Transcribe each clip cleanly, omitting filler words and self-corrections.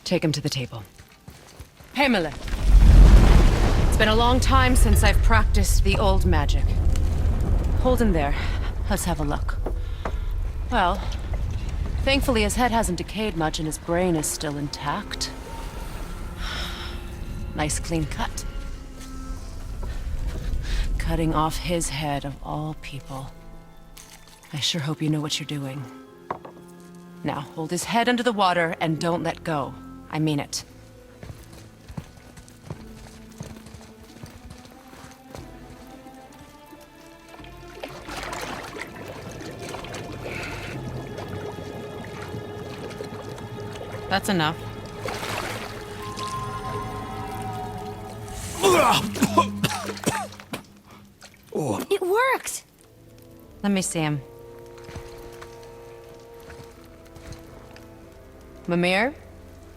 Take him to the table. Himmler. It's been a long time since I've practiced the old magic. Hold him there. Let's have a look. Well, thankfully his head hasn't decayed much and his brain is still intact. Nice clean cut. Cutting off his head of all people. I sure hope you know what you're doing. Now, hold his head under the water and don't let go. I mean it. That's enough. It worked! Let me see him. Mimir?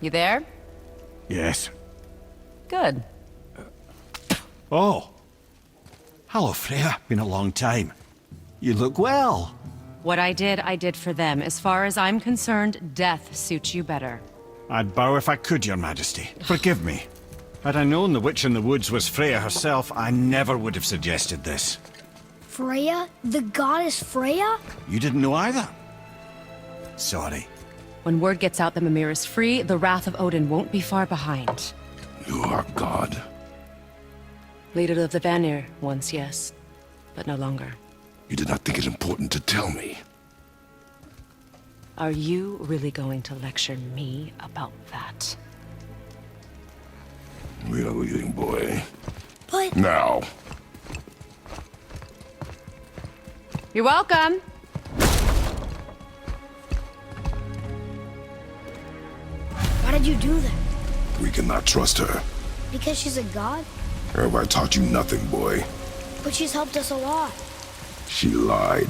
You there? Yes. Good. Oh. Hello, Freya. Been a long time. You look well. What I did for them. As far as I'm concerned, death suits you better. I'd bow if I could, Your Majesty. Forgive me. Had I known the witch in the woods was Freya herself, I never would have suggested this. Freya? The goddess Freya? You didn't know either? Sorry. When word gets out that Mimir is free, the wrath of Odin won't be far behind. You are God. Leader of the Vanir, once, yes. But no longer. You did not think it important to tell me. Are you really going to lecture me about that? We are leaving, boy. But... Now. You're welcome! Why did you do that? We cannot trust her. Because she's a god? Have I taught you nothing, boy? But she's helped us a lot. She lied.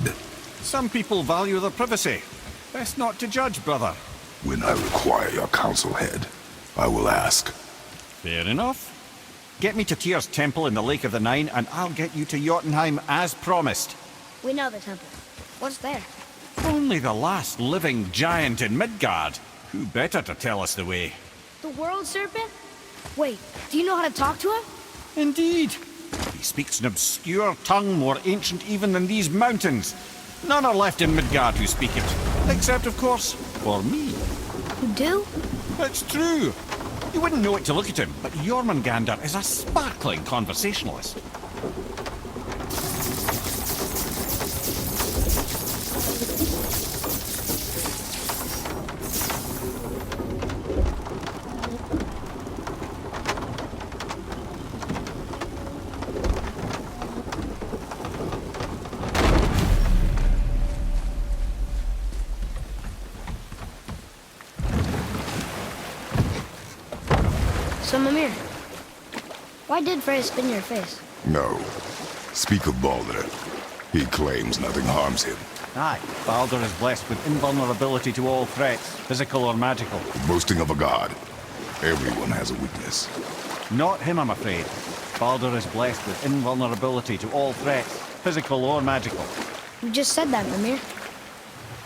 Some people value their privacy. Best not to judge, brother. When I require your council head, I will ask. Fair enough. Get me to Tyr's temple in the Lake of the Nine, and I'll get you to Jotunheim as promised. We know the temple. What's there? Only the last living giant in Midgard. Who better to tell us the way? The world serpent? Wait, do you know how to talk to him? Indeed. He speaks an obscure tongue more ancient even than these mountains. None are left in Midgard who speak it. Except, of course, for me. You do? It's true. You wouldn't know it to look at him, but Jormungandr is a sparkling conversationalist. So, Mimir, why did Freya spin your face? No. Speak of Baldur. He claims nothing harms him. Aye, Baldur is blessed with invulnerability to all threats, physical or magical. Boasting of a god. Everyone has a weakness. Not him, I'm afraid. Baldur is blessed with invulnerability to all threats, physical or magical. You just said that, Mimir.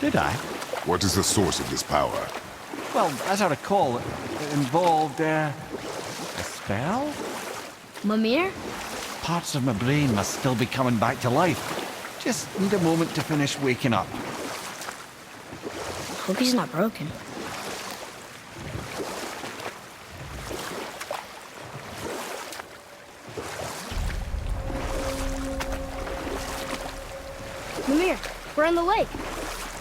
Did I? What is the source of this power? Well, as I recall, it involved, a spell? Mimir? Parts of my brain must still be coming back to life. Just need a moment to finish waking up. Hope he's not broken. Mimir, we're on the lake.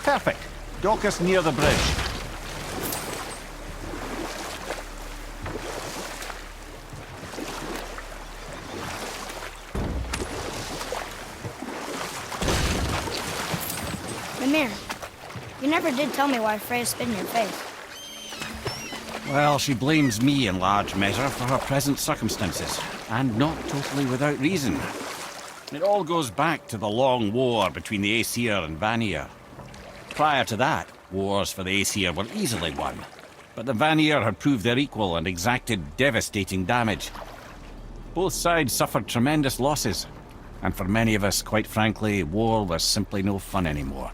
Perfect. Dock us near the bridge. Mimir, you never did tell me why Freya spit in your face. Well, she blames me in large measure for her present circumstances, and not totally without reason. It all goes back to the long war between the Aesir and Vanir. Prior to that, wars for the Aesir were easily won, but the Vanir had proved their equal and exacted devastating damage. Both sides suffered tremendous losses, and for many of us, quite frankly, war was simply no fun anymore,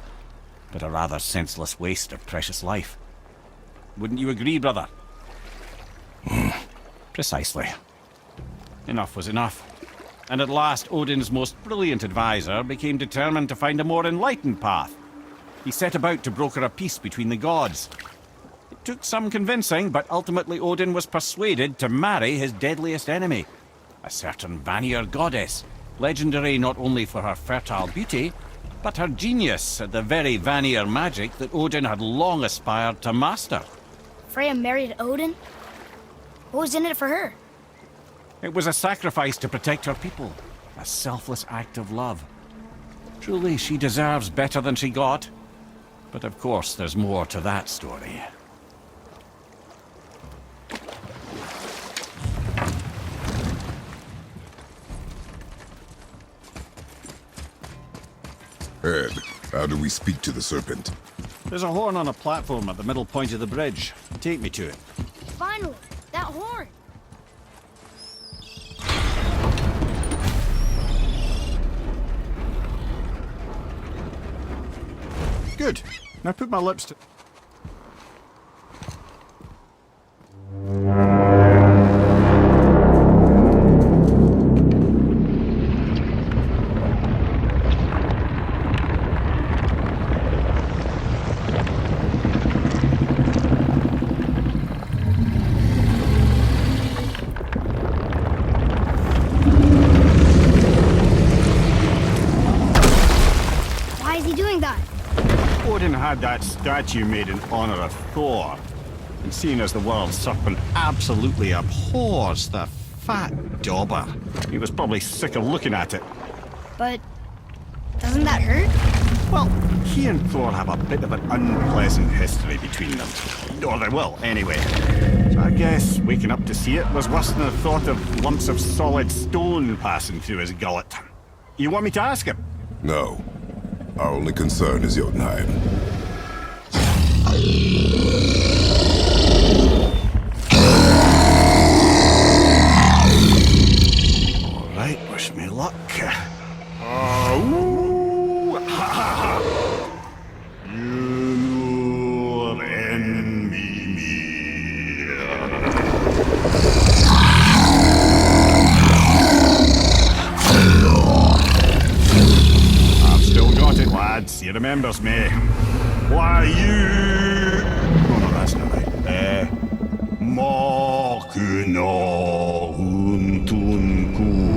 but a rather senseless waste of precious life. Wouldn't you agree, brother? Precisely. Enough was enough. And at last, Odin's most brilliant advisor became determined to find a more enlightened path. He set about to broker a peace between the gods. It took some convincing, but ultimately Odin was persuaded to marry his deadliest enemy, a certain Vanir goddess, legendary not only for her fertile beauty, but her genius at the very Vanir magic that Odin had long aspired to master. Freya married Odin? What was in it for her? It was a sacrifice to protect her people, a selfless act of love. Truly, she deserves better than she got. But of course, there's more to that story. Ed, how do we speak to the serpent? There's a horn on a platform at the middle point of the bridge. Take me to it. Finally, that horn! Good. Now put my lips to... Why is he doing that? Odin had that statue made in honor of Thor. And seeing as the world serpent absolutely abhors the fat dauber, he was probably sick of looking at it. But doesn't that hurt? Well, he and Thor have a bit of an unpleasant history between them. Or they will, anyway. So I guess waking up to see it was worse than the thought of lumps of solid stone passing through his gullet. You want me to ask him? No. Our only concern is Jotunheim. All right, wish me luck. Ooh, ha, ha, ha. You enemy me. I've still got it, lads. He remembers me. Why you? Oh no, that's not right. Mokuno huntun kun.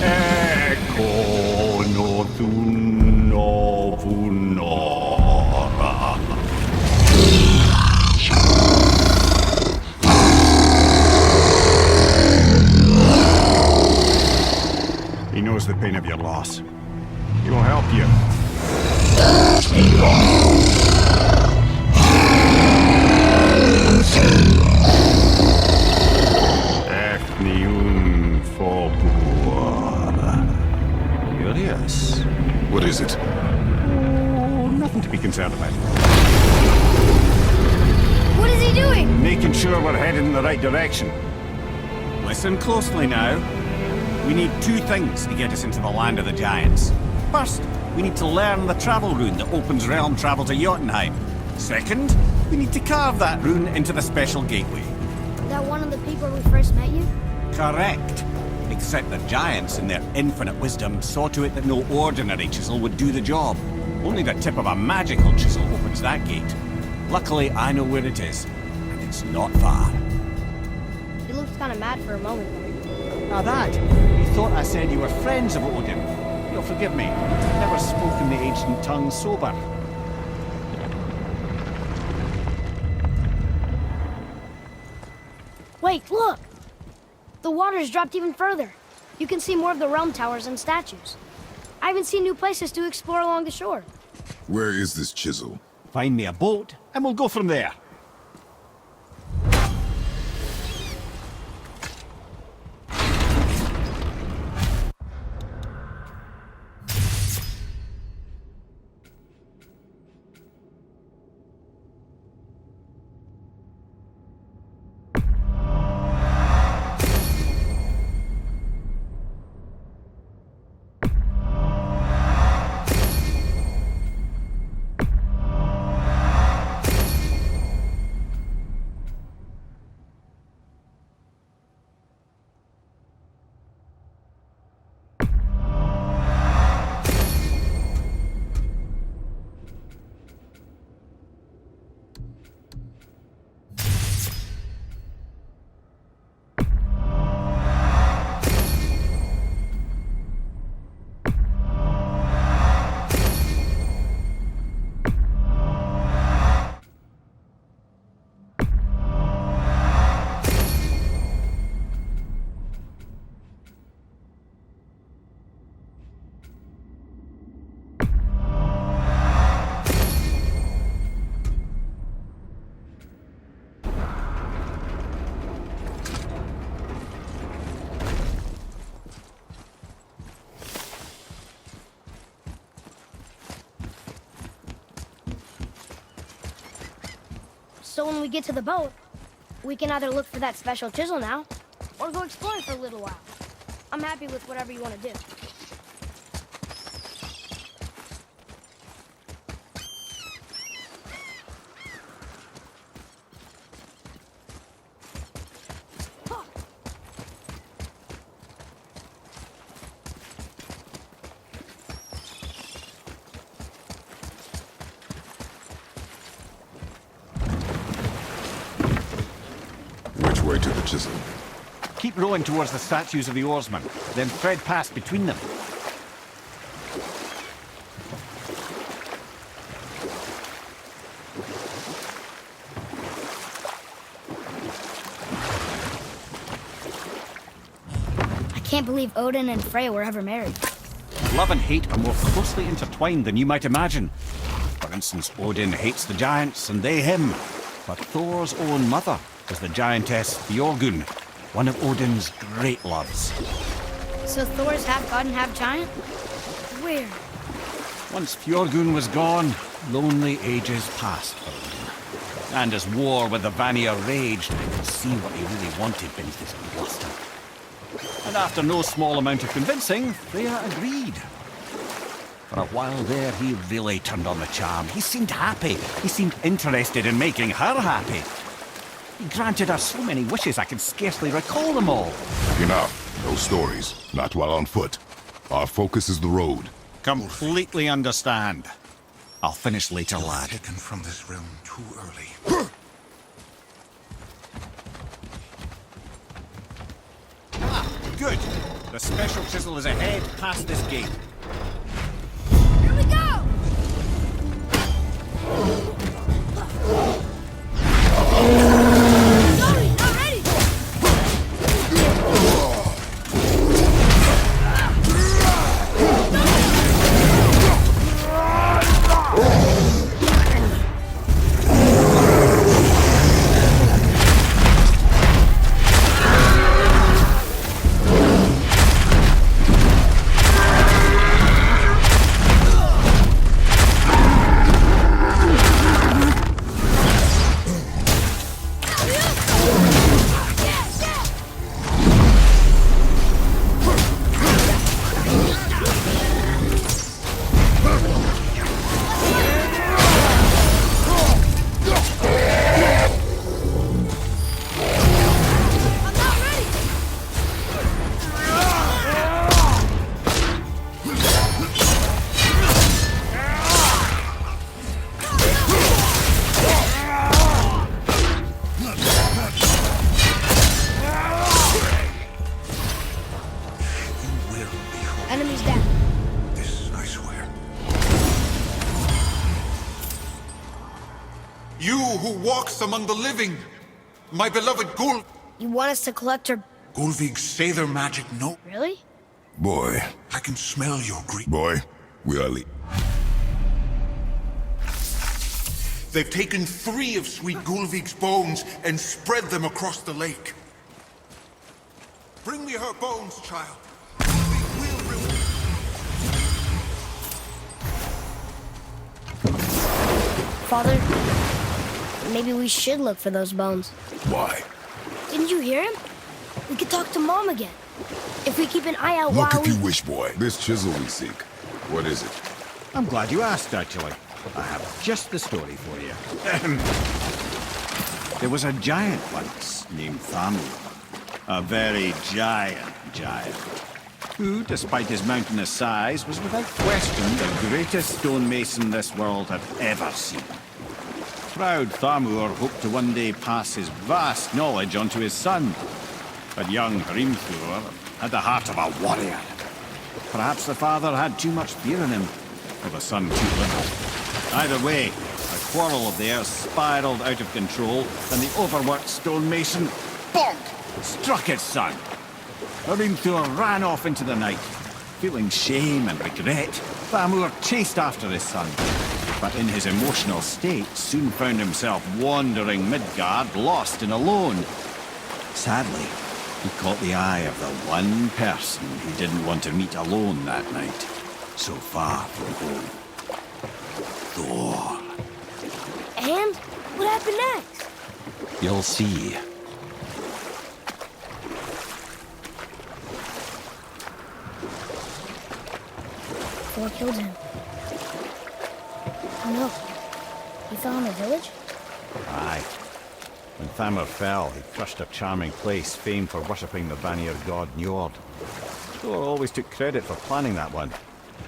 Eko no tun no vunora. He knows the pain of your loss. He will help you. Efniun Fobuara. Curious. What is it? Oh, nothing to be concerned about. What is he doing? Making sure we're headed in the right direction. Listen closely now. We need two things to get us into the land of the giants. First, we need to learn the travel rune that opens realm travel to Jotunheim. Second, we need to carve that rune into the special gateway. That one of the people who first met you? Correct. Except the giants, in their infinite wisdom, saw to it that no ordinary chisel would do the job. Only the tip of a magical chisel opens that gate. Luckily, I know where it is, and it's not far. You looked kind of mad for a moment there. Now that, you thought I said you were friends of Odin. You'll forgive me. Never spoken the ancient tongue sober. Wait, look! The water's dropped even further. You can see more of the realm towers and statues. I even see new places to explore along the shore. Where is this chisel? Find me a boat, and we'll go from there. So when we get to the boat, we can either look for that special chisel now, or go exploring for a little while. I'm happy with whatever you want to do. Which way to the Chisel? Keep rowing towards the statues of the oarsmen, then thread past between them. I can't believe Odin and Freya were ever married. Love and hate are more closely intertwined than you might imagine. For instance, Odin hates the giants and they him. But Thor's own mother was the giantess Björgyn, one of Odin's great loves. So Thor's half god and half giant? Weird. Once Björgyn was gone, lonely ages passed for Odin. And as war with the Vanir raged, I could see what he really wanted beneath his bluster. And after no small amount of convincing, Freya agreed. For a while there, he really turned on the charm. He seemed happy. He seemed interested in making her happy. He granted her so many wishes I can scarcely recall them all. Enough. No stories. Not while on foot. Our focus is the road. Completely understand. I'll finish later, lad. Taken from this realm too early. Good. The special chisel is ahead past this gate. Here we go! Sorry, not ready! Enemies down. This, I swear. You who walks among the living, my beloved Gul... You want us to collect her... Gulvig, say their magic no. Really? Boy. I can smell your grief. Boy, we are They've taken 3 of sweet Gulvig's bones and spread them across the lake. Bring me her bones, child. Gulvig will reward. Father, maybe we should look for those bones. Why? Didn't you hear him? We could talk to Mom again. If we keep an eye out Look while if you wish, boy. This chisel we seek. What is it? I'm glad you asked, actually. I have just the story for you. There was a giant once named Thamur. A very giant, who, despite his mountainous size, was without question the greatest stonemason this world had ever seen. Proud Thamur hoped to one day pass his vast knowledge on to his son. But young Hrimthur had the heart of a warrior. Perhaps the father had too much fear in him, or the son too little. Either way, a quarrel of theirs spiraled out of control, and the overworked stonemason, bonk, struck his son. Hrimthur ran off into the night. Feeling shame and regret, Thamur chased after his son. But in his emotional state, soon found himself wandering Midgard, lost and alone. Sadly, he caught the eye of the one person he didn't want to meet alone that night, so far from home. Thor. And what happened next? You'll see. Thor killed him. Oh no. He fell in the village? Aye. When Thamur fell, he crushed a charming place famed for worshipping the Vanir god Njord. Thor always took credit for planning that one.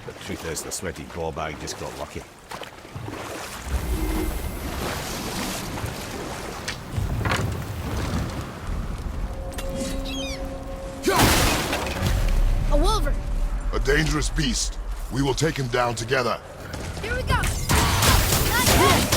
The truth is, the sweaty ballbag just got lucky. A wolverine! A dangerous beast. We will take him down together. Here we go! Not yet!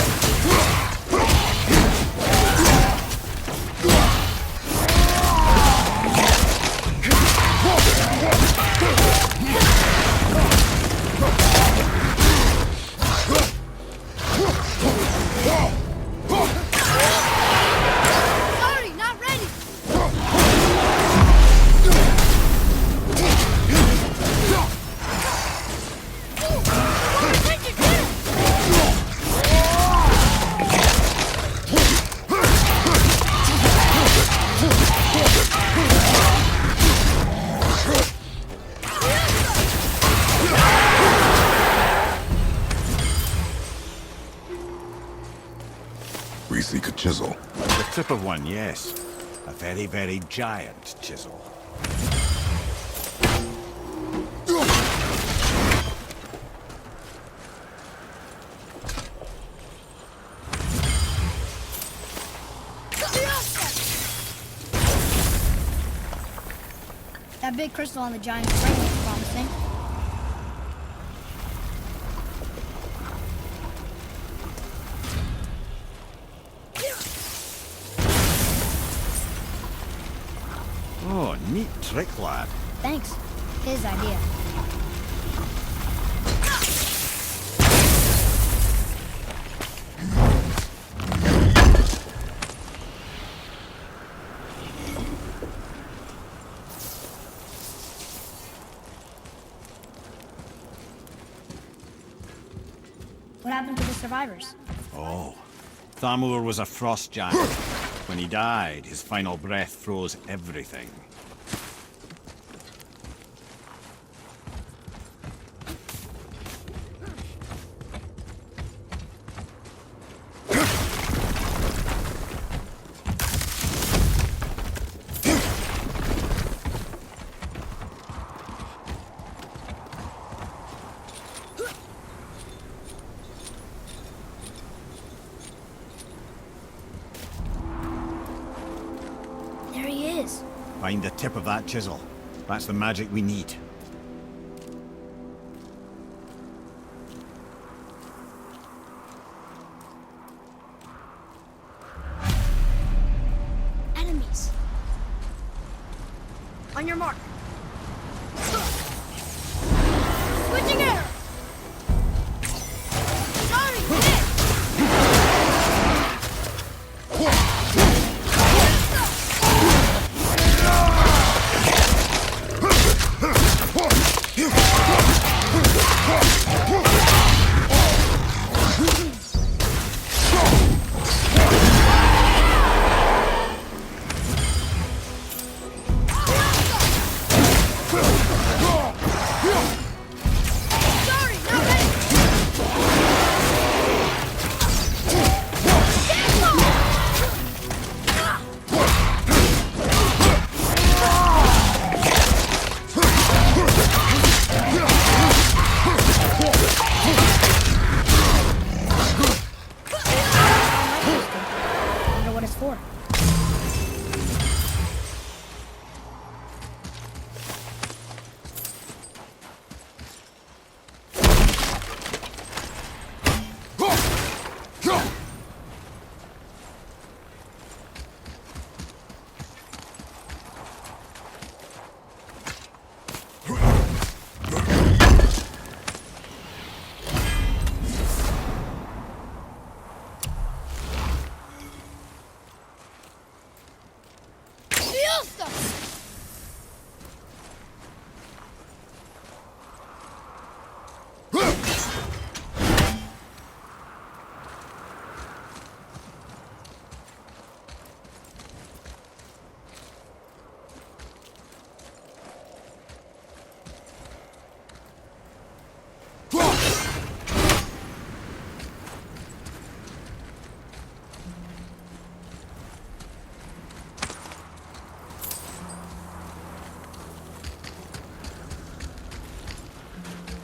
Sorry, not ready! We seek a chisel. The tip of one, yes. A very, very giant chisel. That big crystal on the giant spring looks promising. Oh, neat trick, lad. Thanks. His idea. What happened to the survivors? Oh. Thamur was a frost giant. When he died, his final breath froze everything. There he is. Find the tip of that chisel. That's the magic we need. Enemies. On your mark. Switching arrow. Sorry, hit.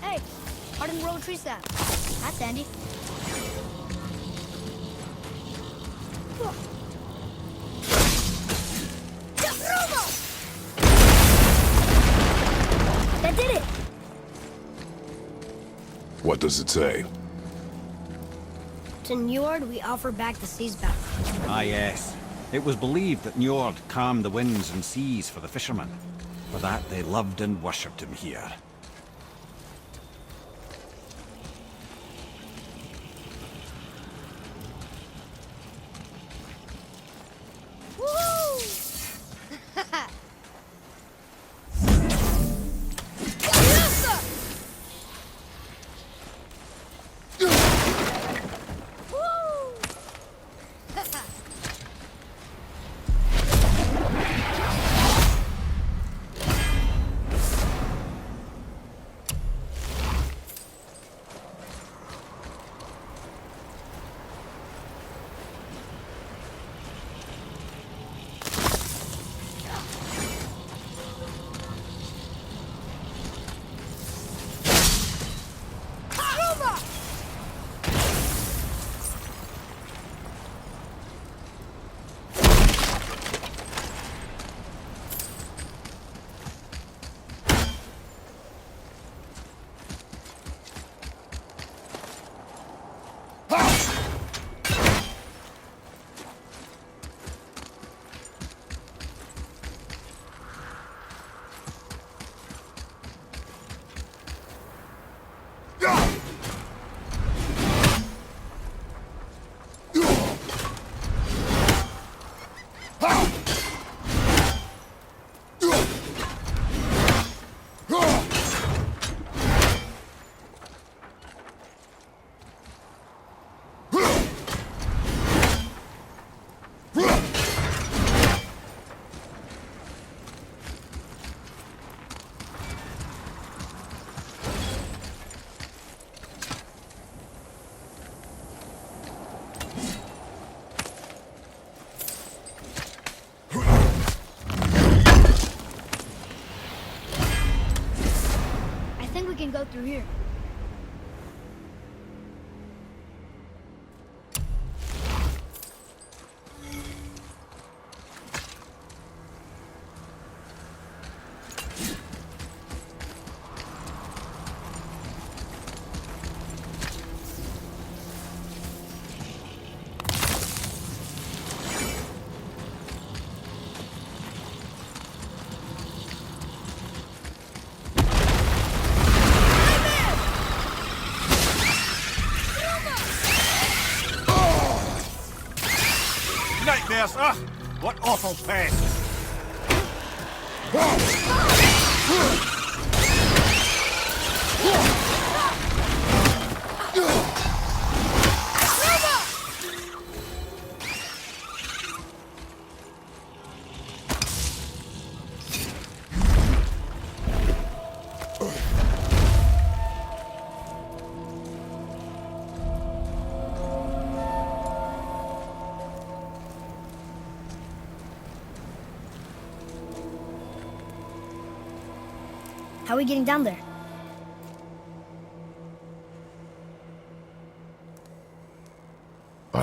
Hey, hardened roll tree sap. That's handy. That did it! What does it say? To Njord, we offer back the sea's bounty. Ah, yes. It was believed that Njord calmed the winds and seas for the fishermen. For that, they loved and worshipped him here. We can go through here. Nightmares! Ah! What awful pests! How are we getting down there?